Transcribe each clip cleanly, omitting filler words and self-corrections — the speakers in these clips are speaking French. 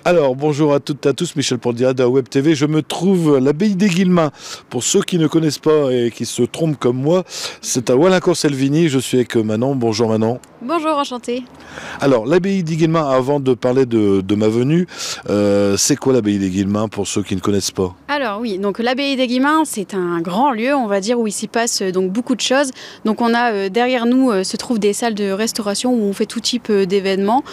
Alors, bonjour à toutes et à tous, Michel Pordia de Web TV. Je me trouve à l'abbaye des Guillemins. Pour ceux qui ne connaissent pas et qui se trompent comme moi, c'est à Wallincourt-Selvigny. Je suis avec Manon. Bonjour Manon. Bonjour, enchanté. Alors, l'abbaye des Guillemins, avant de parler de ma venue, c'est quoi l'abbaye des Guillemins pour ceux qui ne connaissent pas? Alors oui, donc l'abbaye des Guillemins, c'est un grand lieu, on va dire, où il s'y passe donc beaucoup de choses. Donc on a derrière nous se trouvent des salles de restauration où on fait tout type d'événements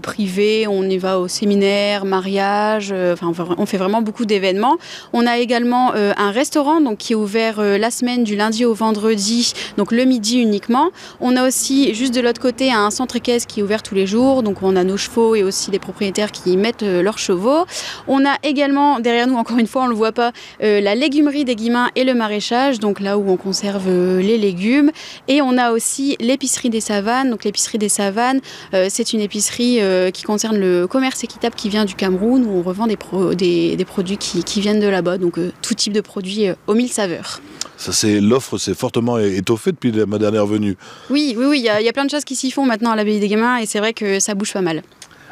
privés. On y va au séminaire, mariage, on fait vraiment beaucoup d'événements. On a également un restaurant donc qui est ouvert la semaine du lundi au vendredi, donc le midi uniquement. On a aussi juste de l'autre côté un centre équestre qui est ouvert tous les jours. Donc on a nos chevaux et aussi des propriétaires qui y mettent leurs chevaux. On a également derrière nous, encore une fois, on le voit pas, la légumerie des Guillemins et le maraîchage, donc là où on conserve les légumes. Et on a aussi l'épicerie des Savanes. Donc l'épicerie des Savanes, c'est une épicerie qui concerne le commerce équitable qui vient du Cameroun, où on revend des produits qui viennent de là-bas, donc tout type de produits aux 1000 saveurs. Ça, l'offre s'est fortement étoffée depuis ma dernière venue. Oui, il y a plein de choses qui s'y font maintenant à l'abbaye des Guillemins et c'est vrai que ça bouge pas mal.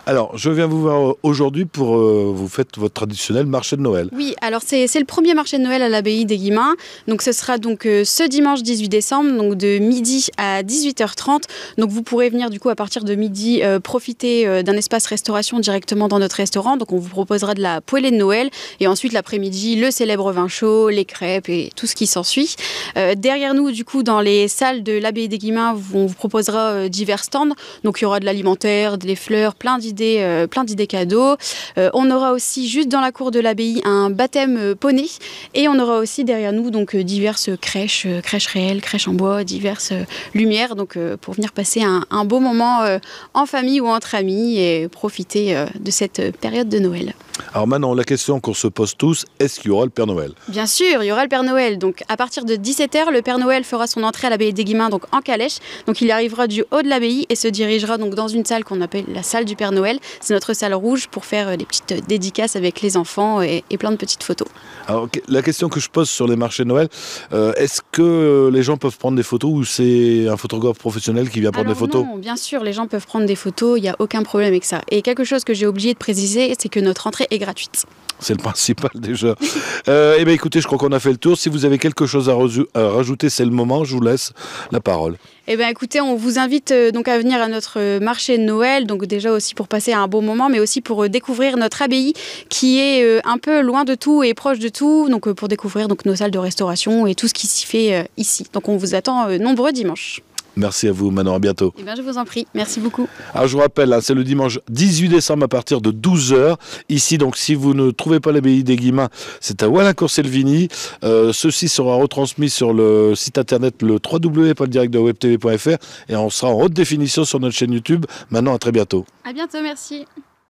Alors, je viens vous voir aujourd'hui pour vous faites votre traditionnel marché de Noël. Oui, alors c'est le premier marché de Noël à l'abbaye des Guillemins. Donc ce sera donc ce dimanche 18 décembre, donc de midi à 18h30. Donc vous pourrez venir du coup à partir de midi profiter d'un espace restauration directement dans notre restaurant. Donc on vous proposera de la poêlée de Noël et ensuite l'après-midi le célèbre vin chaud, les crêpes et tout ce qui s'ensuit. Derrière nous du coup dans les salles de l'abbaye des Guillemins, on vous proposera divers stands. Donc il y aura de l'alimentaire, des fleurs, plein d'idées cadeaux. On aura aussi juste dans la cour de l'abbaye un baptême poney et on aura aussi derrière nous donc diverses crèches réelles, crèches en bois, diverses lumières donc pour venir passer un beau moment en famille ou entre amis et profiter de cette période de Noël. Alors maintenant, la question qu'on se pose tous, est-ce qu'il y aura le Père Noël? Bien sûr, il y aura le Père Noël. Donc à partir de 17h, le Père Noël fera son entrée à l'abbaye des Guillemins donc en calèche. Donc il arrivera du haut de l'abbaye et se dirigera donc dans une salle qu'on appelle la salle du Père Noël. C'est notre salle rouge pour faire des petites dédicaces avec les enfants et plein de petites photos. Alors la question que je pose sur les marchés de Noël, est-ce que les gens peuvent prendre des photos ou c'est un photographe professionnel qui vient prendre des photos? Non, bien sûr, les gens peuvent prendre des photos, il n'y a aucun problème avec ça. Et quelque chose que j'ai oublié de préciser, c'est que notre entrée est gratuite. C'est le principal déjà. Eh bien écoutez, je crois qu'on a fait le tour. Si vous avez quelque chose à rajouter, c'est le moment. Je vous laisse la parole. Eh bien écoutez, on vous invite donc à venir à notre marché de Noël, donc déjà aussi pour passer un bon moment, mais aussi pour découvrir notre abbaye qui est un peu loin de tout et proche de tout, donc pour découvrir donc, nos salles de restauration et tout ce qui s'y fait ici. Donc on vous attend nombreux dimanches. Merci à vous, Manon, à bientôt. Eh bien, je vous en prie, merci beaucoup. Alors, je vous rappelle, c'est le dimanche 18 décembre à partir de 12h. Ici, donc, si vous ne trouvez pas l'abbaye des Guillemins, c'est à Wallincourt-Selvigny. Ceci sera retransmis sur le site internet le www.directdewebtv.fr et on sera en haute définition sur notre chaîne YouTube. Manon, à très bientôt. À bientôt, merci.